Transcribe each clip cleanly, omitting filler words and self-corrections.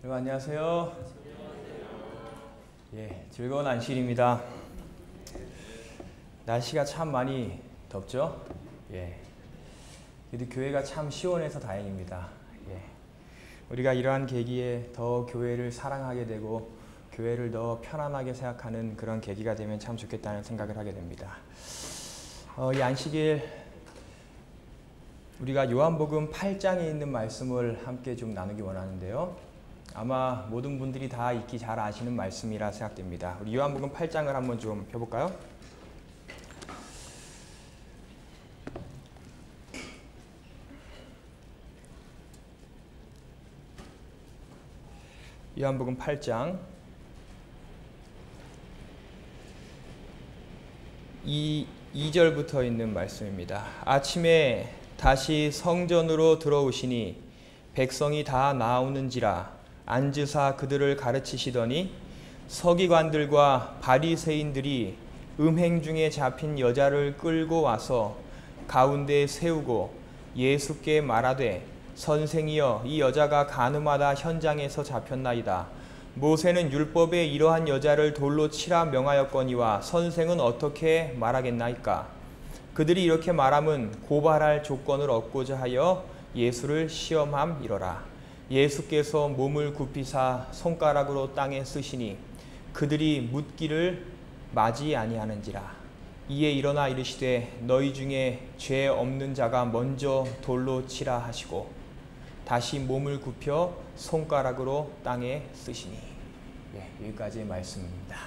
여러분 안녕하세요. 즐거운 안식일입니다. 날씨가 참 많이 덥죠? 그래도 교회가 참 시원해서 다행입니다. 우리가 이러한 계기에 더 교회를 사랑하게 되고 교회를 더 편안하게 생각하는 그런 계기가 되면 참 좋겠다는 생각을 하게 됩니다. 이 안식일 우리가 요한복음 8장에 있는 말씀을 함께 좀 나누기 원하는데요. 아마 모든 분들이 다 익히 잘 아시는 말씀이라 생각됩니다. 우리 요한복음 8장을 한번 좀 펴볼까요? 요한복음 8장 2절부터 있는 말씀입니다. 아침에 다시 성전으로 들어오시니 백성이 다 나오는지라 앉으사 그들을 가르치시더니 서기관들과 바리새인들이 음행 중에 잡힌 여자를 끌고 와서 가운데에 세우고 예수께 말하되 선생이여 이 여자가 간음하다 현장에서 잡혔나이다. 모세는 율법에 이러한 여자를 돌로 치라 명하였거니와 선생은 어떻게 말하겠나이까. 그들이 이렇게 말함은 고발할 조건을 얻고자 하여 예수를 시험함이러라. 예수께서 몸을 굽히사 손가락으로 땅에 쓰시니 그들이 묻기를 마지 아니하는지라. 이에 일어나 이르시되 너희 중에 죄 없는 자가 먼저 돌로 치라 하시고 다시 몸을 굽혀 손가락으로 땅에 쓰시니. 여기까지의 말씀입니다.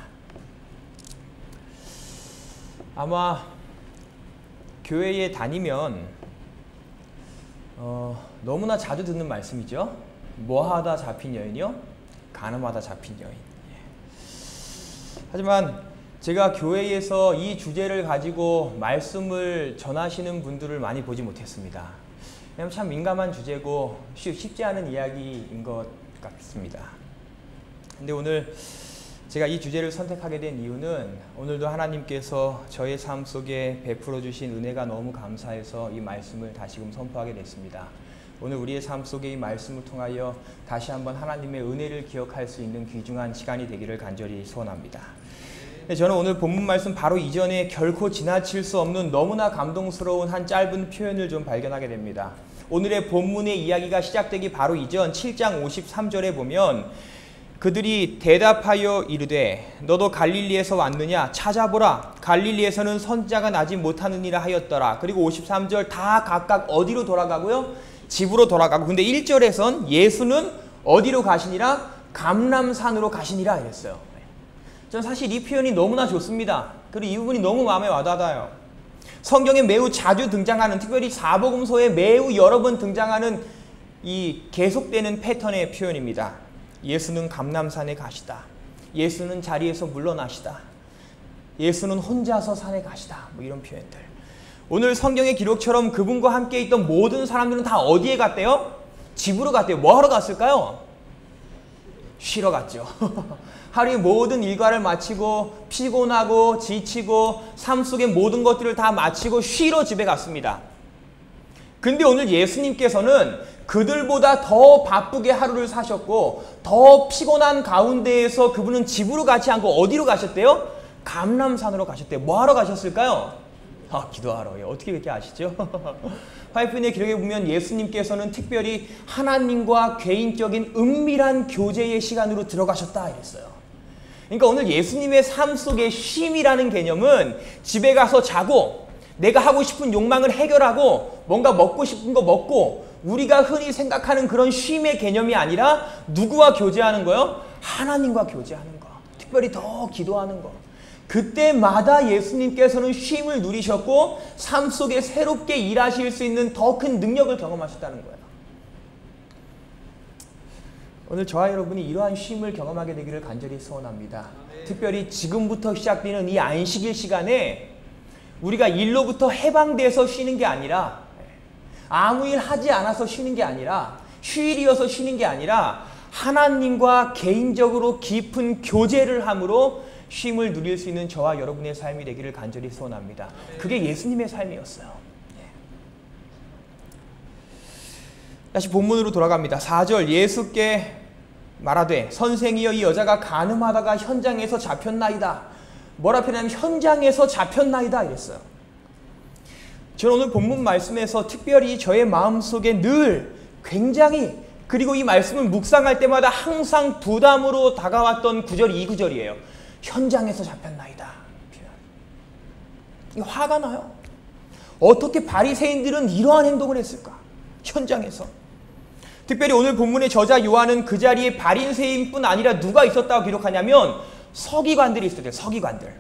아마 교회에 다니면 너무나 자주 듣는 말씀이죠. 뭐하다 잡힌 여인이요? 간음하다 잡힌 여인. 하지만 제가 교회에서 이 주제를 가지고 말씀을 전하시는 분들을 많이 보지 못했습니다. 왜냐하면 참 민감한 주제고 쉽지 않은 이야기인 것 같습니다. 근데 오늘 제가 이 주제를 선택하게 된 이유는 오늘도 하나님께서 저의 삶 속에 베풀어 주신 은혜가 너무 감사해서 이 말씀을 다시금 선포하게 됐습니다. 오늘 우리의 삶 속에 이 말씀을 통하여 다시 한번 하나님의 은혜를 기억할 수 있는 귀중한 시간이 되기를 간절히 소원합니다. 저는 오늘 본문 말씀 바로 이전에 결코 지나칠 수 없는 너무나 감동스러운 한 짧은 표현을 좀 발견하게 됩니다. 오늘의 본문의 이야기가 시작되기 바로 이전 7장 53절에 보면 그들이 대답하여 이르되 너도 갈릴리에서 왔느냐 찾아보라 갈릴리에서는 선지자가 나지 못하느니라 하였더라. 그리고 53절 다 각각 어디로 돌아가고요? 집으로 돌아가고. 근데 1절에선 예수는 어디로 가시니라? 감람산으로 가시니라 이랬어요. 저는 사실 이 표현이 너무나 좋습니다. 그리고 이 부분이 너무 마음에 와닿아요. 성경에 매우 자주 등장하는, 특별히 사복음서에 매우 여러 번 등장하는 이 계속되는 패턴의 표현입니다. 예수는 감람산에 가시다. 예수는 자리에서 물러나시다. 예수는 혼자서 산에 가시다. 뭐 이런 표현들. 오늘 성경의 기록처럼 그분과 함께 있던 모든 사람들은 다 어디에 갔대요? 집으로 갔대요. 뭐 하러 갔을까요? 쉬러 갔죠. 하루의 모든 일과를 마치고 피곤하고 지치고 삶 속의 모든 것들을 다 마치고 쉬러 집에 갔습니다. 근데 오늘 예수님께서는 그들보다 더 바쁘게 하루를 사셨고 더 피곤한 가운데에서 그분은 집으로 가지 않고 어디로 가셨대요? 감람산으로 가셨대요. 뭐 하러 가셨을까요? 기도하러요. 어떻게 그렇게 아시죠? 화이트의 기록에 보면 예수님께서는 특별히 하나님과 개인적인 은밀한 교제의 시간으로 들어가셨다 이랬어요. 그러니까 오늘 예수님의 삶 속의 쉼이라는 개념은 집에 가서 자고 내가 하고 싶은 욕망을 해결하고 뭔가 먹고 싶은 거 먹고 우리가 흔히 생각하는 그런 쉼의 개념이 아니라 누구와 교제하는 거요? 하나님과 교제하는 거. 특별히 더 기도하는 거. 그때마다 예수님께서는 쉼을 누리셨고 삶 속에 새롭게 일하실 수 있는 더 큰 능력을 경험하셨다는 거예요. 오늘 저와 여러분이 이러한 쉼을 경험하게 되기를 간절히 소원합니다. 특별히 지금부터 시작되는 이 안식일 시간에 우리가 일로부터 해방돼서 쉬는 게 아니라 아무 일 하지 않아서 쉬는 게 아니라 휴일이어서 쉬는 게 아니라 하나님과 개인적으로 깊은 교제를 함으로 쉼을 누릴 수 있는 저와 여러분의 삶이 되기를 간절히 소원합니다. 그게 예수님의 삶이었어요. 다시 본문으로 돌아갑니다. 4절 예수께 말하되 선생이여 이 여자가 간음하다가 현장에서 잡혔나이다. 뭐라 표현하면 현장에서 잡혔나이다 이랬어요. 저는 오늘 본문 말씀에서 특별히 저의 마음속에 늘 굉장히, 그리고 이 말씀을 묵상할 때마다 항상 부담으로 다가왔던 구절이 이 구절이에요. 현장에서 잡혔나이다. 이 화가 나요. 어떻게 바리새인들은 이러한 행동을 했을까? 현장에서. 특별히 오늘 본문의 저자 요한은 그 자리에 바리새인뿐 아니라 누가 있었다고 기록하냐면 서기관들이 있었대요. 서기관들.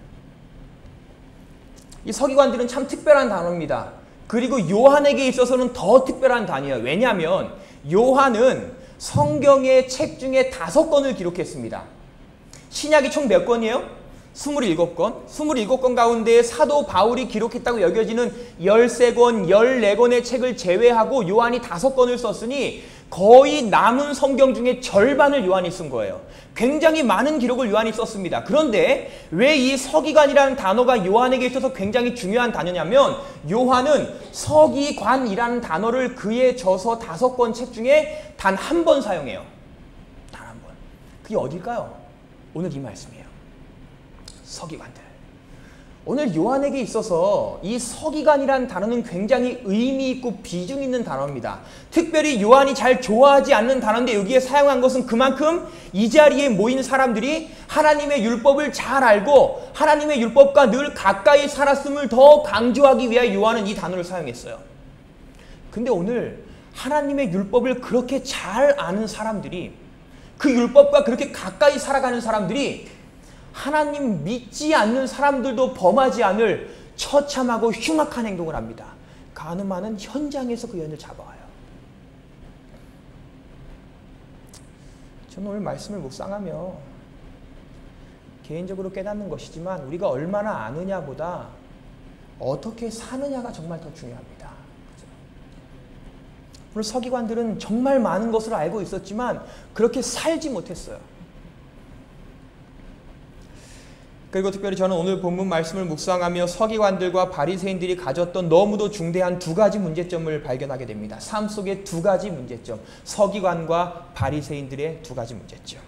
이 서기관들은 참 특별한 단어입니다. 그리고 요한에게 있어서는 더 특별한 단어예요. 왜냐하면 요한은 성경의 책 중에 5권을 기록했습니다. 신약이 총 몇 권이에요? 27권. 27권 가운데 사도 바울이 기록했다고 여겨지는 13권, 14권의 책을 제외하고 요한이 5권을 썼으니 거의 남은 성경 중에 절반을 요한이 쓴 거예요. 굉장히 많은 기록을 요한이 썼습니다. 그런데 왜 이 서기관이라는 단어가 요한에게 있어서 굉장히 중요한 단어냐면 요한은 서기관이라는 단어를 그의 저서 5권 책 중에 단 한 번 사용해요. 단 한 번. 그게 어딜까요? 오늘 이 말씀이에요. 서기관들. 오늘 요한에게 있어서 이 서기관이라는 단어는 굉장히 의미 있고 비중 있는 단어입니다. 특별히 요한이 잘 좋아하지 않는 단어인데 여기에 사용한 것은 그만큼 이 자리에 모인 사람들이 하나님의 율법을 잘 알고 하나님의 율법과 늘 가까이 살았음을 더 강조하기 위하여 요한은 이 단어를 사용했어요. 근데 오늘 하나님의 율법을 그렇게 잘 아는 사람들이, 그 율법과 그렇게 가까이 살아가는 사람들이 하나님 믿지 않는 사람들도 범하지 않을 처참하고 흉악한 행동을 합니다. 간음하는 현장에서 그 여인을 잡아와요. 저는 오늘 말씀을 묵상하며 개인적으로 깨닫는 것이지만 우리가 얼마나 아느냐보다 어떻게 사느냐가 정말 더 중요합니다. 오늘 서기관들은 정말 많은 것을 알고 있었지만 그렇게 살지 못했어요. 그리고 특별히 저는 오늘 본문 말씀을 묵상하며 서기관들과 바리새인들이 가졌던 너무도 중대한 2가지 문제점을 발견하게 됩니다. 삶 속의 2가지 문제점, 서기관과 바리새인들의 2가지 문제점.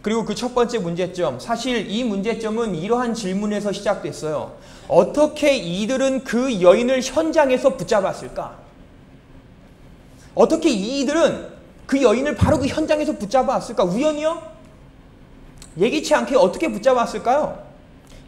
그리고 그 첫 번째 문제점, 사실 이 문제점은 이러한 질문에서 시작됐어요. 어떻게 이들은 그 여인을 현장에서 붙잡았을까? 어떻게 이들은 그 여인을 바로 그 현장에서 붙잡았을까? 우연히요? 예기치 않게 어떻게 붙잡았을까요?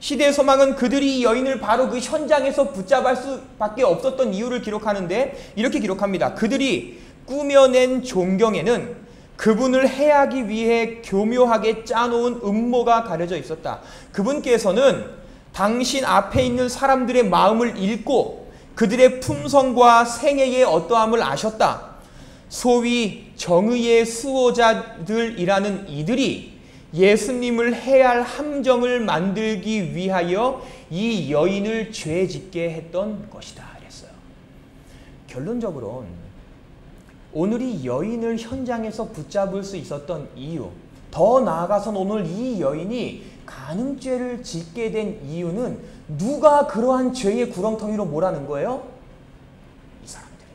시대의 소망은 그들이 이 여인을 바로 그 현장에서 붙잡을 수밖에 없었던 이유를 기록하는데 이렇게 기록합니다. 그들이 꾸며낸 존경에는 그분을 해하기 위해 교묘하게 짜놓은 음모가 가려져 있었다. 그분께서는 당신 앞에 있는 사람들의 마음을 읽고 그들의 품성과 생애의 어떠함을 아셨다. 소위 정의의 수호자들이라는 이들이 예수님을 해할 함정을 만들기 위하여 이 여인을 죄짓게 했던 것이다. 그랬어요. 결론적으로는 오늘 이 여인을 현장에서 붙잡을 수 있었던 이유, 더 나아가선 오늘 이 여인이 간음죄를 짓게 된 이유는 누가 그러한 죄의 구렁텅이로 몰아넣은 거예요? 이 사람들이.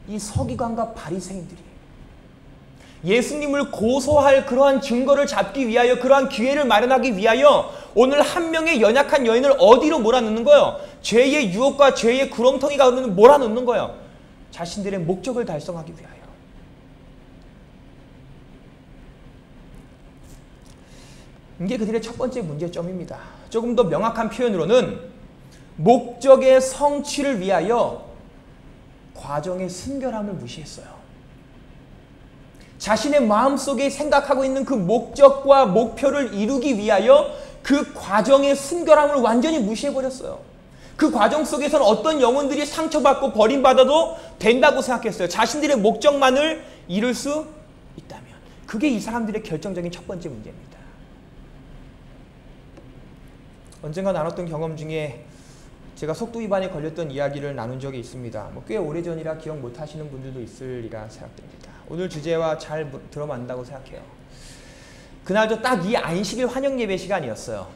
이 서기관과 바리새인들이. 예수님을 고소할 그러한 증거를 잡기 위하여, 그러한 기회를 마련하기 위하여 오늘 한 명의 연약한 여인을 어디로 몰아넣는 거예요? 죄의 유혹과 죄의 구렁텅이 가운데 몰아넣는 거예요. 자신들의 목적을 달성하기 위하여. 이게 그들의 첫 번째 문제점입니다. 조금 더 명확한 표현으로는 목적의 성취를 위하여 과정의 순결함을 무시했어요. 자신의 마음속에 생각하고 있는 그 목적과 목표를 이루기 위하여 그 과정의 순결함을 완전히 무시해버렸어요. 그 과정 속에서는 어떤 영혼들이 상처받고 버림받아도 된다고 생각했어요. 자신들의 목적만을 이룰 수 있다면. 그게 이 사람들의 결정적인 첫 번째 문제입니다. 언젠가 나눴던 경험 중에 제가 속도 위반에 걸렸던 이야기를 나눈 적이 있습니다. 꽤 오래전이라 기억 못하시는 분들도 있으리라 생각됩니다. 오늘 주제와 잘 들어맞는다고 생각해요. 그날도 딱 이 안식일 환영 예배 시간이었어요.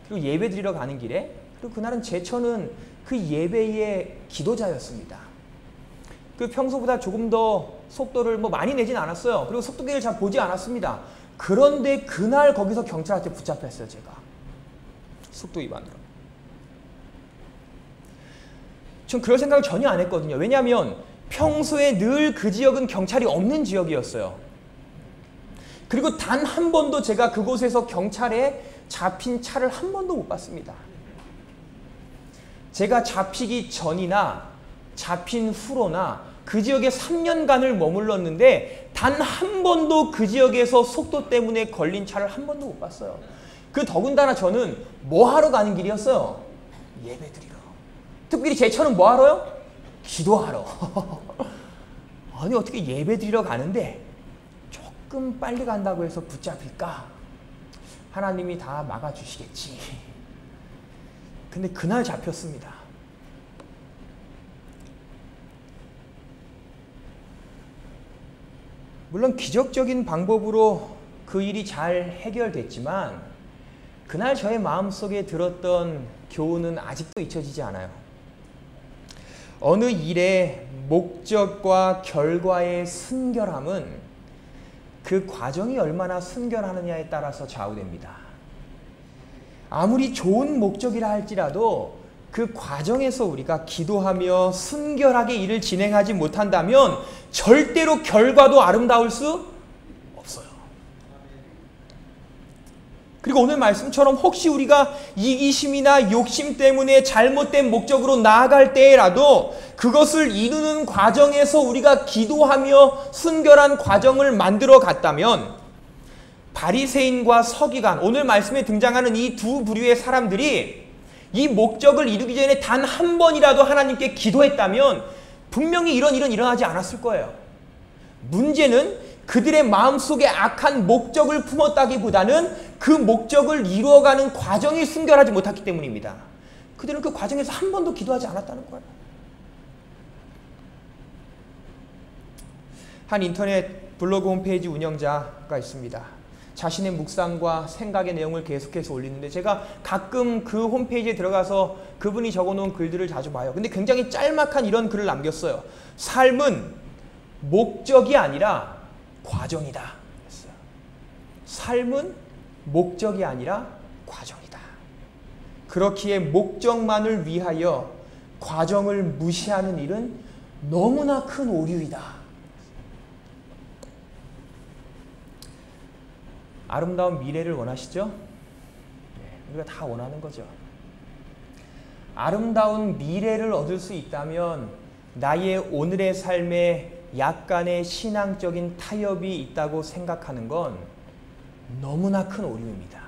그리고 예배 드리러 가는 길에, 그리고 그날은 제처는 그 예배의 기도자였습니다. 그 평소보다 조금 더 속도를 뭐 많이 내진 않았어요. 그리고 속도계를 잘 보지 않았습니다. 그런데 그날 거기서 경찰한테 붙잡혔어요, 제가. 속도 위반으로. 전 그럴 생각을 전혀 안 했거든요. 왜냐하면 평소에 늘 그 지역은 경찰이 없는 지역이었어요. 그리고 단 한 번도 제가 그곳에서 경찰에 잡힌 차를 한 번도 못 봤습니다. 제가 잡히기 전이나 잡힌 후로나 그 지역에 3년간을 머물렀는데 단 한 번도 그 지역에서 속도 때문에 걸린 차를 한 번도 못 봤어요. 그 더군다나 저는 뭐 하러 가는 길이었어요? 예배드리러. 특별히 제 차는 뭐 하러요? 기도하러. 아니 어떻게 예배드리러 가는데 조금 빨리 간다고 해서 붙잡힐까? 하나님이 다 막아주시겠지. 근데 그날 잡혔습니다. 물론 기적적인 방법으로 그 일이 잘 해결됐지만 그날 저의 마음속에 들었던 교훈은 아직도 잊혀지지 않아요. 어느 일의 목적과 결과의 순결함은 그 과정이 얼마나 순결하느냐에 따라서 좌우됩니다. 아무리 좋은 목적이라 할지라도 그 과정에서 우리가 기도하며 순결하게 일을 진행하지 못한다면 절대로 결과도 아름다울 수 없어요. 그리고 오늘 말씀처럼 혹시 우리가 이기심이나 욕심 때문에 잘못된 목적으로 나아갈 때라도 그것을 이루는 과정에서 우리가 기도하며 순결한 과정을 만들어 갔다면 바리새인과 서기관, 오늘 말씀에 등장하는 이 두 부류의 사람들이 이 목적을 이루기 전에 단 한 번이라도 하나님께 기도했다면 분명히 이런 일은 일어나지 않았을 거예요. 문제는 그들의 마음속에 악한 목적을 품었다기보다는 그 목적을 이루어가는 과정이 순결하지 못했기 때문입니다. 그들은 그 과정에서 한 번도 기도하지 않았다는 거예요. 한 인터넷 블로그 홈페이지 운영자가 있습니다. 자신의 묵상과 생각의 내용을 계속해서 올리는데 제가 가끔 그 홈페이지에 들어가서 그분이 적어놓은 글들을 자주 봐요. 근데 굉장히 짤막한 이런 글을 남겼어요. 삶은 목적이 아니라 과정이다. 했어요. 삶은 목적이 아니라 과정이다. 그렇기에 목적만을 위하여 과정을 무시하는 일은 너무나 큰 오류이다. 아름다운 미래를 원하시죠? 우리가 다 원하는 거죠. 아름다운 미래를 얻을 수 있다면 나의 오늘의 삶에 약간의 신앙적인 타협이 있다고 생각하는 건 너무나 큰 오류입니다.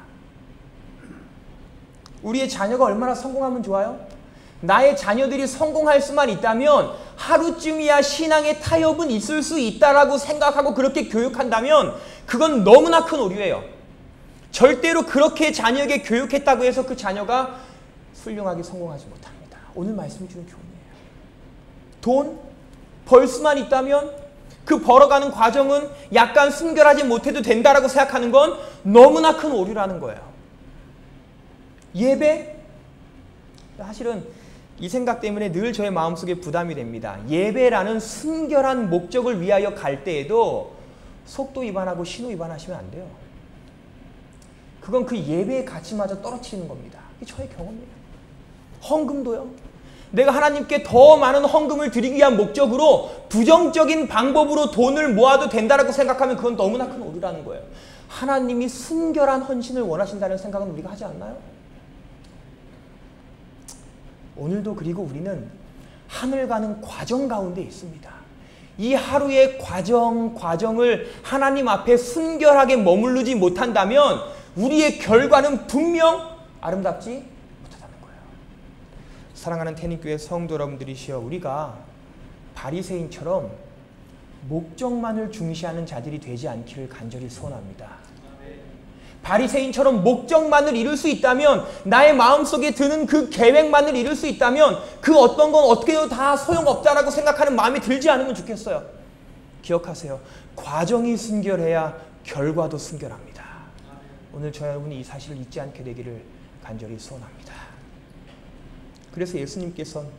우리의 자녀가 얼마나 성공하면 좋아요? 나의 자녀들이 성공할 수만 있다면 하루쯤이야 신앙의 타협은 있을 수 있다라고 생각하고 그렇게 교육한다면 그건 너무나 큰 오류예요. 절대로 그렇게 자녀에게 교육했다고 해서 그 자녀가 훌륭하게 성공하지 못합니다. 오늘 말씀이 주는 교훈이에요. 돈 벌 수만 있다면 그 벌어가는 과정은 약간 순결하지 못해도 된다라고 생각하는 건 너무나 큰 오류라는 거예요. 예배? 사실은 이 생각 때문에 늘 저의 마음속에 부담이 됩니다. 예배라는 순결한 목적을 위하여 갈 때에도 속도 위반하고 신호 위반하시면 안 돼요. 그건 그 예배의 가치마저 떨어뜨리는 겁니다. 이게 저의 경험이에요. 헌금도요. 내가 하나님께 더 많은 헌금을 드리기 위한 목적으로 부정적인 방법으로 돈을 모아도 된다라고 생각하면 그건 너무나 큰 오류라는 거예요. 하나님이 순결한 헌신을 원하신다는 생각은 우리가 하지 않나요? 오늘도 그리고 우리는 하늘 가는 과정 가운데 있습니다. 이 하루의 과정을 하나님 앞에 순결하게 머무르지 못한다면 우리의 결과는 분명 아름답지 못하다는 거예요. 사랑하는 태닝교회 성도 여러분들이시여, 우리가 바리새인처럼 목적만을 중시하는 자들이 되지 않기를 간절히 소원합니다. 바리새인처럼 목적만을 이룰 수 있다면, 나의 마음속에 드는 그 계획만을 이룰 수 있다면 그 어떤 건 어떻게 해도 다 소용없다라고 생각하는 마음이 들지 않으면 좋겠어요. 기억하세요. 과정이 순결해야 결과도 순결합니다. 오늘 저 여러분이 이 사실을 잊지 않게 되기를 간절히 소원합니다. 그래서 예수님께서는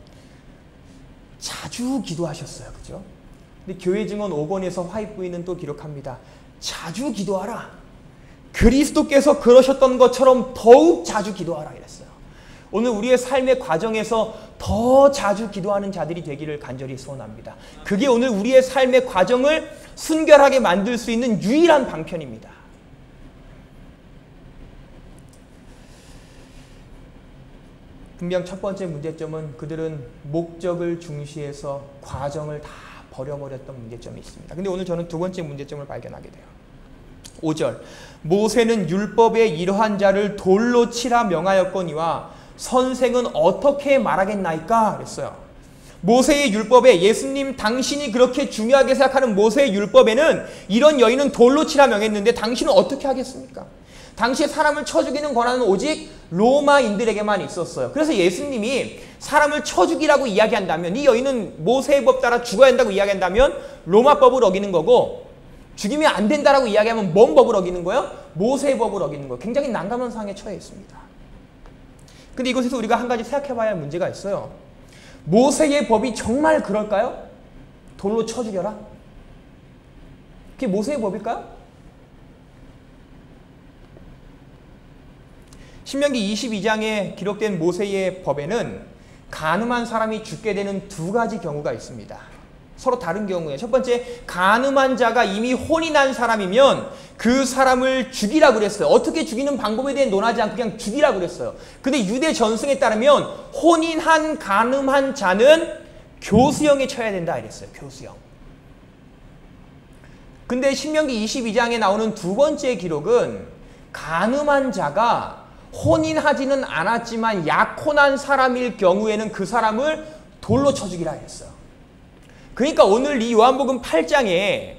자주 기도하셨어요. 그죠? 근데 교회 증언 5권에서 화입부인은 또 기록합니다. 자주 기도하라. 그리스도께서 그러셨던 것처럼 더욱 자주 기도하라 이랬어요. 오늘 우리의 삶의 과정에서 더 자주 기도하는 자들이 되기를 간절히 소원합니다. 그게 오늘 우리의 삶의 과정을 순결하게 만들 수 있는 유일한 방편입니다. 분명 첫 번째 문제점은 그들은 목적을 중시해서 과정을 다 버려버렸던 문제점이 있습니다. 근데 오늘 저는 두 번째 문제점을 발견하게 돼요. 5절 모세는 율법의 이러한 자를 돌로 치라 명하였거니와 선생은 어떻게 말하겠나이까 그랬어요. 모세의 율법에 예수님 당신이 그렇게 중요하게 생각하는 모세의 율법에는 이런 여인은 돌로 치라 명했는데 당신은 어떻게 하겠습니까? 당시에 사람을 쳐 죽이는 권한은 오직 로마인들에게만 있었어요. 그래서 예수님이 사람을 쳐 죽이라고 이야기한다면 이 여인은 모세의 법 따라 죽어야 한다고 이야기한다면 로마법을 어기는 거고 죽이면 안 된다라고 이야기하면 뭔 법을 어기는 거예요? 모세의 법을 어기는 거예요. 굉장히 난감한 상황에 처해 있습니다. 근데 이곳에서 우리가 한 가지 생각해 봐야 할 문제가 있어요. 모세의 법이 정말 그럴까요? 돌로 쳐 죽여라? 그게 모세의 법일까요? 신명기 22장에 기록된 모세의 법에는 간음한 사람이 죽게 되는 두 가지 경우가 있습니다. 서로 다른 경우에 첫 번째, 간음한 자가 이미 혼이 난 사람이면 그 사람을 죽이라고 그랬어요. 어떻게 죽이는 방법에 대해 논하지 않고 그냥 죽이라고 그랬어요. 근데 유대 전승에 따르면 혼인한 간음한 자는 교수형에 쳐야 된다 이랬어요. 교수형. 근데 신명기 22장에 나오는 두 번째 기록은 간음한 자가 혼인하지는 않았지만 약혼한 사람일 경우에는 그 사람을 돌로 쳐 죽이라 했어요. 그러니까 오늘 이 요한복음 8장에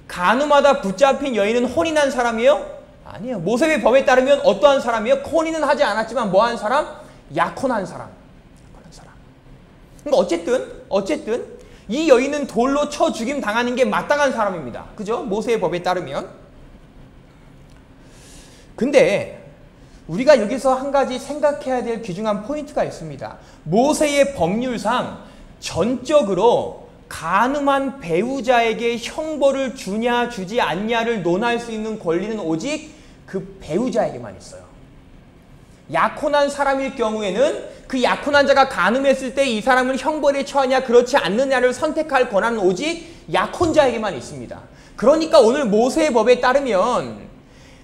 간음하다 붙잡힌 여인은 혼인한 사람이에요? 아니에요. 모세의 법에 따르면 어떠한 사람이에요? 혼인은 하지 않았지만 뭐한 사람? 약혼한 사람. 약혼한 사람. 그러니까 어쨌든 이 여인은 돌로 쳐 죽임 당하는 게 마땅한 사람입니다. 그죠? 모세의 법에 따르면. 근데 우리가 여기서 한 가지 생각해야 될 귀중한 포인트가 있습니다. 모세의 법률상 전적으로 간음한 배우자에게 형벌을 주냐 주지 않냐를 논할 수 있는 권리는 오직 그 배우자에게만 있어요. 약혼한 사람일 경우에는 그 약혼한 자가 간음했을 때 이 사람을 형벌에 처하냐 그렇지 않느냐를 선택할 권한은 오직 약혼자에게만 있습니다. 그러니까 오늘 모세의 법에 따르면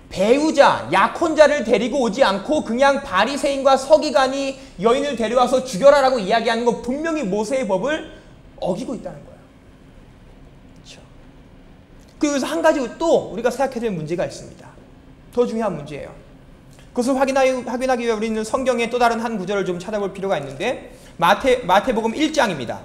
배우자, 약혼자를 데리고 오지 않고 그냥 바리새인과 서기관이 여인을 데려와서 죽여라라고 이야기하는 건 분명히 모세의 법을 어기고 있다는 거예요. 그렇죠? 그래서 한 가지 또 우리가 생각해야 될 문제가 있습니다. 더 중요한 문제예요. 그것을 확인하기 위해 우리는 성경의 또 다른 한 구절을 좀 찾아볼 필요가 있는데 마태복음 1장입니다.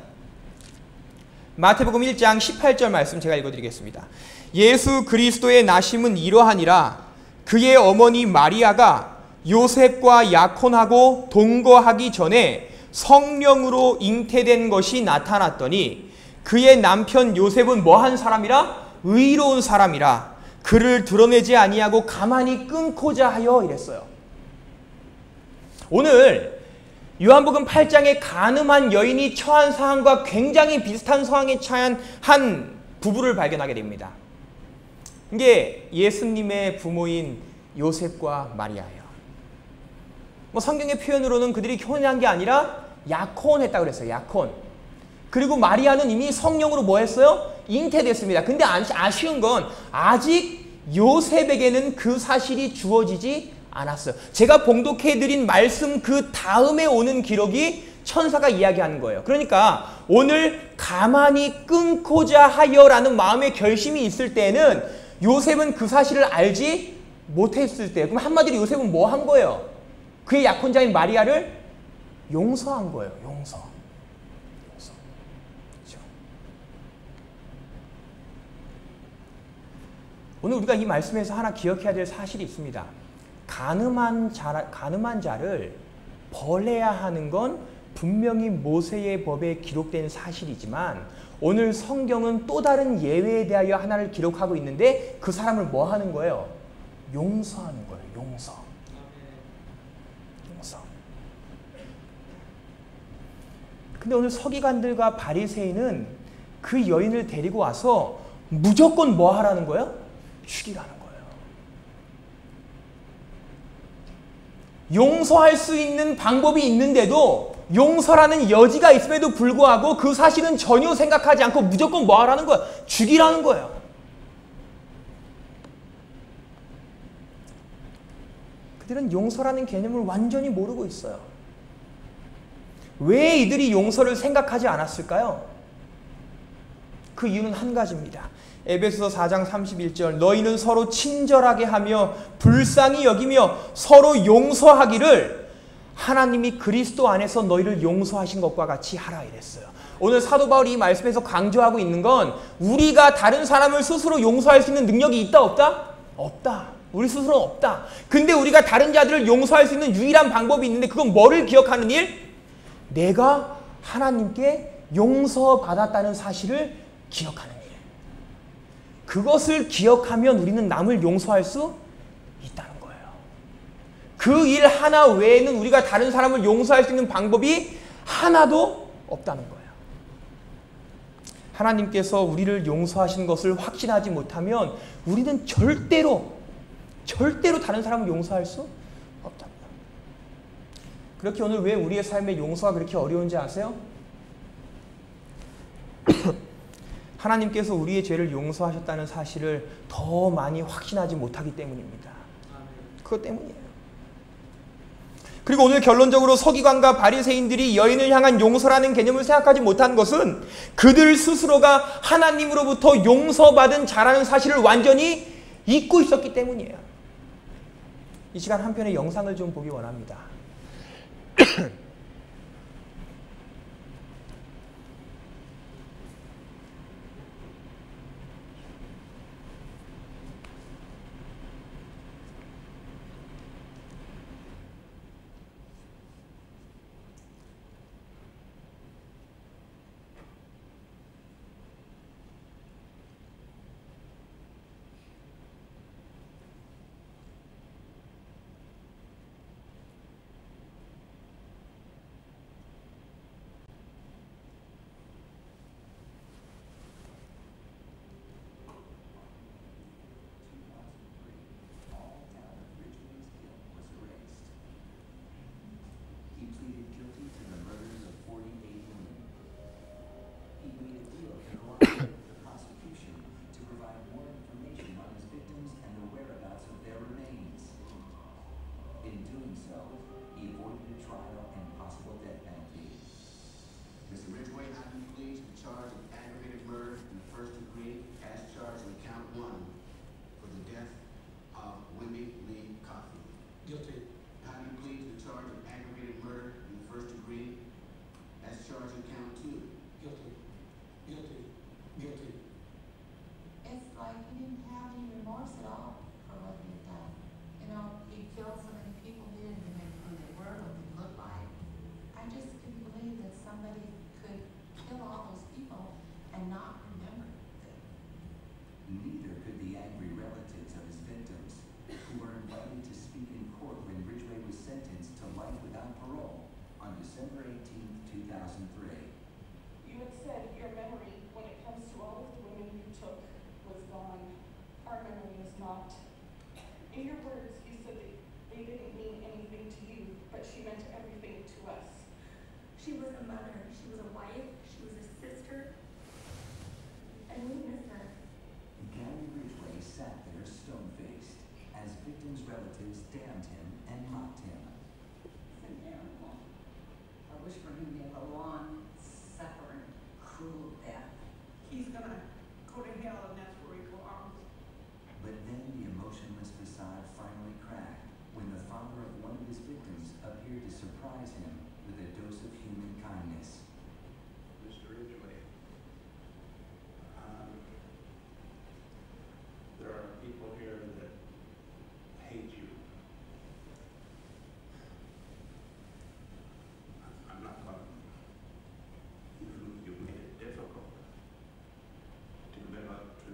마태복음 1장 18절 말씀 제가 읽어드리겠습니다. 예수 그리스도의 나심은 이러하니라. 그의 어머니 마리아가 요셉과 약혼하고 동거하기 전에 성령으로 잉태된 것이 나타났더니 그의 남편 요셉은 뭐한 사람이라? 의로운 사람이라. 그를 드러내지 아니하고 가만히 끊고자 하여 이랬어요. 오늘 요한복음 8장에 간음한 여인이 처한 상황과 굉장히 비슷한 상황에 처한 한 부부를 발견하게 됩니다. 이게 예수님의 부모인 요셉과 마리아예요. 성경의 표현으로는 그들이 혼인한 게 아니라 약혼했다고 그랬어요. 약혼. 그리고 마리아는 이미 성령으로 뭐 했어요? 잉태됐습니다. 근데 아쉬운 건 아직 요셉에게는 그 사실이 주어지지 않았어요. 제가 봉독해드린 말씀 그 다음에 오는 기록이 천사가 이야기하는 거예요. 그러니까 오늘 가만히 끊고자 하여라는 마음의 결심이 있을 때는 요셉은 그 사실을 알지 못했을 때, 그럼 한마디로 요셉은 뭐 한 거예요? 그의 약혼자인 마리아를 용서한 거예요. 용서. 그렇죠? 오늘 우리가 이 말씀에서 하나 기억해야 될 사실이 있습니다. 간음한 자를 벌해야 하는 건 분명히 모세의 법에 기록된 사실이지만 오늘 성경은 또 다른 예외에 대하여 하나를 기록하고 있는데 그 사람을 뭐 하는 거예요? 용서하는 거예요. 용서. 근데 오늘 서기관들과 바리새인은 그 여인을 데리고 와서 무조건 뭐 하라는 거예요? 죽이라는 거예요. 용서할 수 있는 방법이 있는데도 용서라는 여지가 있음에도 불구하고 그 사실은 전혀 생각하지 않고 무조건 뭐 하라는 거야? 죽이라는 거예요. 그들은 용서라는 개념을 완전히 모르고 있어요. 왜 이들이 용서를 생각하지 않았을까요? 그 이유는 한 가지입니다. 에베소서 4장 31절 너희는 서로 친절하게 하며 불쌍히 여기며 서로 용서하기를 하나님이 그리스도 안에서 너희를 용서하신 것과 같이 하라 이랬어요. 오늘 사도 바울이 이 말씀에서 강조하고 있는 건 우리가 다른 사람을 스스로 용서할 수 있는 능력이 있다 없다? 없다. 우리 스스로는 없다. 근데 우리가 다른 자들을 용서할 수 있는 유일한 방법이 있는데 그건 뭐를 기억하는 일? 내가 하나님께 용서받았다는 사실을 기억하는 일. 그것을 기억하면 우리는 남을 용서할 수 있다는 거예요. 그 일 하나 외에는 우리가 다른 사람을 용서할 수 있는 방법이 하나도 없다는 거예요. 하나님께서 우리를 용서하신 것을 확신하지 못하면 우리는 절대로 다른 사람을 용서할 수 없답니다. 그렇게 오늘 왜 우리의 삶에 용서가 그렇게 어려운지 아세요? 하나님께서 우리의 죄를 용서하셨다는 사실을 더 많이 확신하지 못하기 때문입니다. 그것 때문이에요. 그리고 오늘 결론적으로 서기관과 바리새인들이 여인을 향한 용서라는 개념을 생각하지 못한 것은 그들 스스로가 하나님으로부터 용서받은 자라는 사실을 완전히 잊고 있었기 때문이에요. 이 시간 한 편의 영상을 좀 보기 원합니다. In your words, you said that they didn't mean anything to you, but she meant everything to us. She was a mother, she was a wife, she was a sister, and we miss her. Gary Ridgway sat there stone-faced as victims' relatives damned him and mocked him. He's an animal. I wish for him to have a long, suffering, cruel death. He's gonna go to hell, and that's where he belongs. But then the emotionless facade finally cracked when the father of one of his victims appeared to surprise him with a dose of human kindness. Mr. Ridgway, there are people here that hate you. I'm not going to. You made it difficult to live up to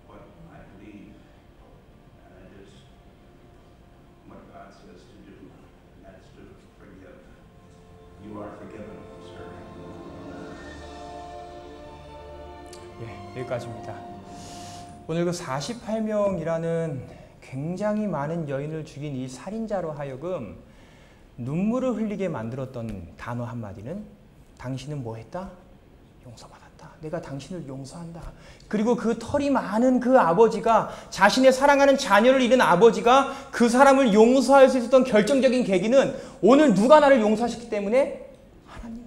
what I believe, and it is what God says to do, and that's to forgive. 여기까지입니다. 오늘 그 48명이라는 굉장히 많은 여인을 죽인 이 살인자로 하여금 눈물을 흘리게 만들었던 단어 한마디는 당신은 뭐 했다? 용서받았다. 내가 당신을 용서한다. 그리고 그 털이 많은 그 아버지가, 자신의 사랑하는 자녀를 잃은 아버지가 그 사람을 용서할 수 있었던 결정적인 계기는 오늘 누가 나를 용서하셨기 때문에? 하나님.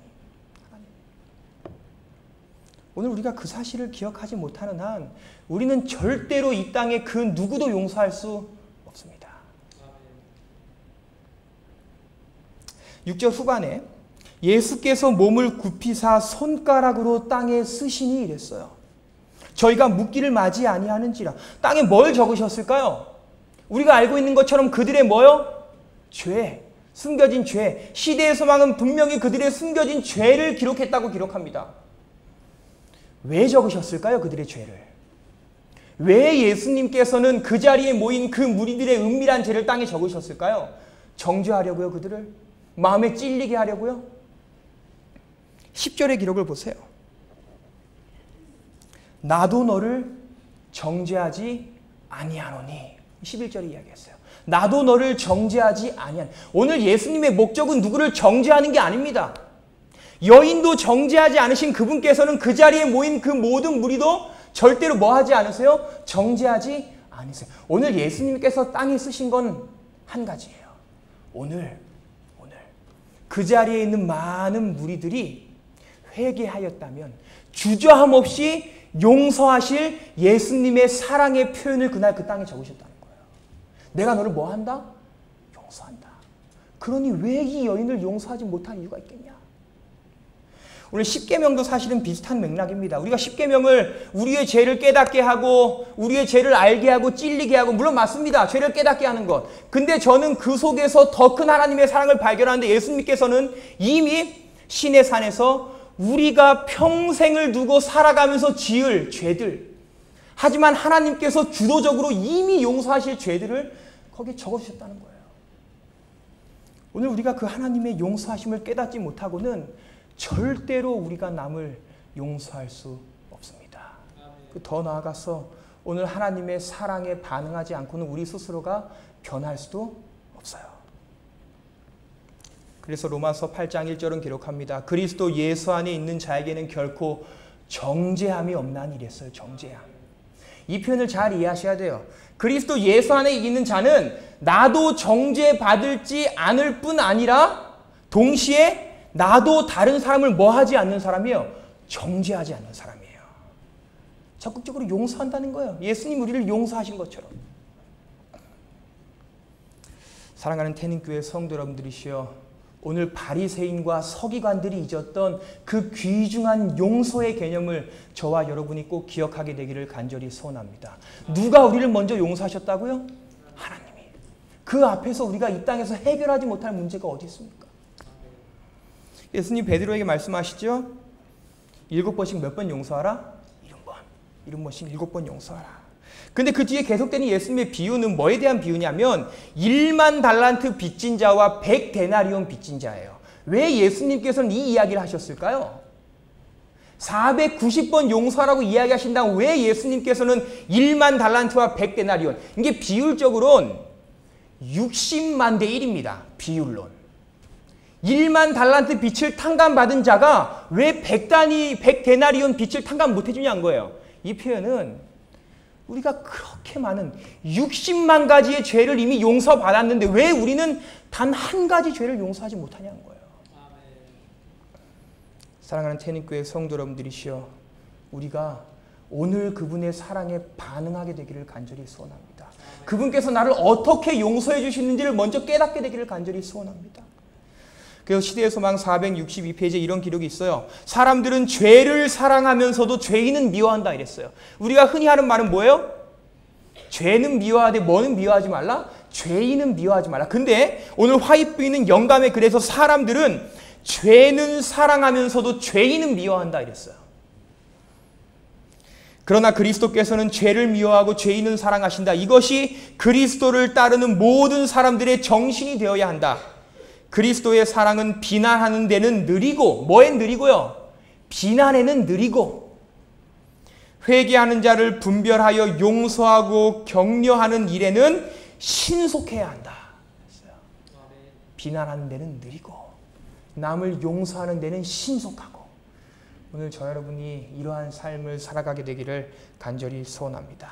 오늘 우리가 그 사실을 기억하지 못하는 한 우리는 절대로 이 땅에 그 누구도 용서할 수 없습니다. 6절 후반에 예수께서 몸을 굽히사 손가락으로 땅에 쓰시니 이랬어요. 저희가 묻기를 맞이 아니하는지라. 땅에 뭘 적으셨을까요? 우리가 알고 있는 것처럼 그들의 뭐요? 죄, 숨겨진 죄. 시대의 소망은 분명히 그들의 숨겨진 죄를 기록했다고 기록합니다. 왜 적으셨을까요? 그들의 죄를. 왜 예수님께서는 그 자리에 모인 그 무리들의 은밀한 죄를 땅에 적으셨을까요? 정죄하려고요, 그들을? 마음에 찔리게 하려고요? 10절의 기록을 보세요. 나도 너를 정죄하지 아니하노니. 11절이 이야기했어요. 나도 너를 정죄하지 아니하노니. 오늘 예수님의 목적은 누구를 정죄하는 게 아닙니다. 여인도 정죄하지 않으신 그분께서는 그 자리에 모인 그 모든 무리도 절대로 뭐 하지 않으세요? 정죄하지 않으세요. 오늘 예수님께서 땅에 쓰신 건 한 가지예요. 오늘 그 자리에 있는 많은 무리들이 회개하였다면 주저함 없이 용서하실 예수님의 사랑의 표현을 그날 그 땅에 적으셨다는 거예요. 내가 너를 뭐 한다? 용서한다. 그러니 왜 이 여인을 용서하지 못한 이유가 있겠냐? 오늘 십계명도 사실은 비슷한 맥락입니다. 우리가 십계명을 우리의 죄를 깨닫게 하고 우리의 죄를 알게 하고 찔리게 하고, 물론 맞습니다. 죄를 깨닫게 하는 것. 근데 저는 그 속에서 더 큰 하나님의 사랑을 발견하는데 예수님께서는 이미 신의 산에서 우리가 평생을 두고 살아가면서 지을 죄들, 하지만 하나님께서 주도적으로 이미 용서하실 죄들을 거기에 적어주셨다는 거예요. 오늘 우리가 그 하나님의 용서하심을 깨닫지 못하고는 절대로 우리가 남을 용서할 수 없습니다. 더 나아가서 오늘 하나님의 사랑에 반응하지 않고는 우리 스스로가 변할 수도 없어요. 그래서 로마서 8장 1절은 기록합니다. 그리스도 예수 안에 있는 자에게는 결코 정죄함이 없나니 이랬어요. 정죄함. 이 표현을 잘 이해하셔야 돼요. 그리스도 예수 안에 있는 자는 나도 정죄받을지 않을 뿐 아니라 동시에 나도 다른 사람을 뭐 하지 않는 사람이에요? 정죄하지 않는 사람이에요. 적극적으로 용서한다는 거예요. 예수님 우리를 용서하신 것처럼. 사랑하는 태닝교회 성도 여러분들이시여, 오늘 바리새인과 서기관들이 잊었던 그 귀중한 용서의 개념을 저와 여러분이 꼭 기억하게 되기를 간절히 소원합니다. 누가 우리를 먼저 용서하셨다고요? 하나님이. 그 앞에서 우리가 이 땅에서 해결하지 못할 문제가 어디 있습니까? 예수님 베드로에게 말씀하시죠. 7번씩 몇 번 용서하라? 7번씩 7번 용서하라. 근데 그 뒤에 계속되는 예수님의 비유는 뭐에 대한 비유냐면 1만 달란트 빚진 자와 100데나리온 빚진 자예요. 왜 예수님께서는 이 이야기를 하셨을까요? 490번 용서하라고 이야기하신다고 왜 예수님께서는 1만 달란트와 100데나리온, 이게 비율적으로는 60만 대 1입니다. 비율론. 1만 달란트 빚을 탕감받은 자가 왜 100데나리온 빚을 탕감 못 해주냐는 거예요. 이 표현은 우리가 그렇게 많은 60만 가지의 죄를 이미 용서받았는데 왜 우리는 단 한 가지 죄를 용서하지 못하냐는 거예요. 사랑하는 태닝교회 성도 여러분들이시여, 우리가 오늘 그분의 사랑에 반응하게 되기를 간절히 소원합니다. 그분께서 나를 어떻게 용서해 주시는지를 먼저 깨닫게 되기를 간절히 소원합니다. 그래서 시대의 소망 462페이지에 이런 기록이 있어요. 사람들은 죄를 사랑하면서도 죄인은 미워한다 이랬어요. 우리가 흔히 하는 말은 뭐예요? 죄는 미워하되 뭐는 미워하지 말라? 죄인은 미워하지 말라. 근데 오늘 화이트부인은 영감에 그래서 사람들은 죄는 사랑하면서도 죄인은 미워한다 이랬어요. 그러나 그리스도께서는 죄를 미워하고 죄인은 사랑하신다. 이것이 그리스도를 따르는 모든 사람들의 정신이 되어야 한다. 그리스도의 사랑은 비난하는 데는 느리고, 뭐엔 느리고요? 비난에는 느리고, 회개하는 자를 분별하여 용서하고 격려하는 일에는 신속해야 한다. 비난하는 데는 느리고 남을 용서하는 데는 신속하고. 오늘 저 여러분이 이러한 삶을 살아가게 되기를 간절히 소원합니다.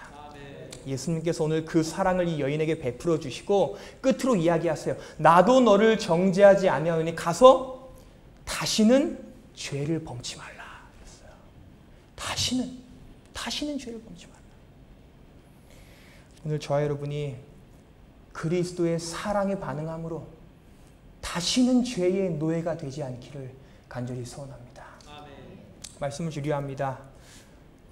예수님께서 오늘 그 사랑을 이 여인에게 베풀어 주시고 끝으로 이야기하세요. 나도 너를 정죄하지 아니하노니 가서 다시는 죄를 범치 말라. 다시는 죄를 범치 말라. 오늘 저와 여러분이 그리스도의 사랑에 반응함으로 다시는 죄의 노예가 되지 않기를 간절히 소원합니다. 말씀을 줄여야 합니다.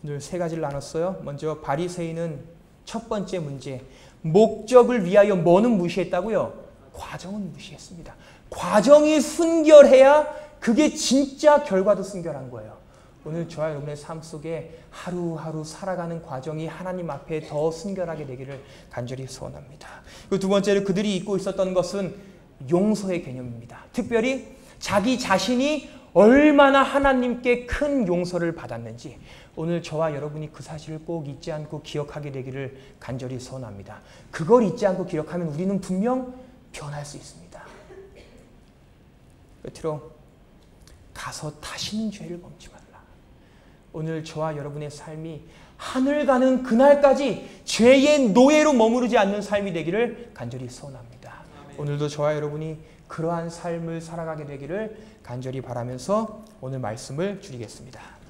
오늘 세 가지를 나눴어요. 먼저 바리새인은 첫 번째 문제, 목적을 위하여 뭐는 무시했다고요? 과정은 무시했습니다. 과정이 순결해야 그게 진짜 결과도 순결한 거예요. 오늘 저와 여러분의 삶 속에 하루하루 살아가는 과정이 하나님 앞에 더 순결하게 되기를 간절히 소원합니다. 그리고 두 번째로 그들이 잊고 있었던 것은 용서의 개념입니다. 특별히 자기 자신이 얼마나 하나님께 큰 용서를 받았는지 오늘 저와 여러분이 그 사실을 꼭 잊지 않고 기억하게 되기를 간절히 소원합니다. 그걸 잊지 않고 기억하면 우리는 분명 변할 수 있습니다. 끝으로 가서 다시는 죄를 범치 말라. 오늘 저와 여러분의 삶이 하늘 가는 그날까지 죄의 노예로 머무르지 않는 삶이 되기를 간절히 소원합니다. 오늘도 저와 여러분이 그러한 삶을 살아가게 되기를 간절히 바라면서 오늘 말씀을 줄이겠습니다.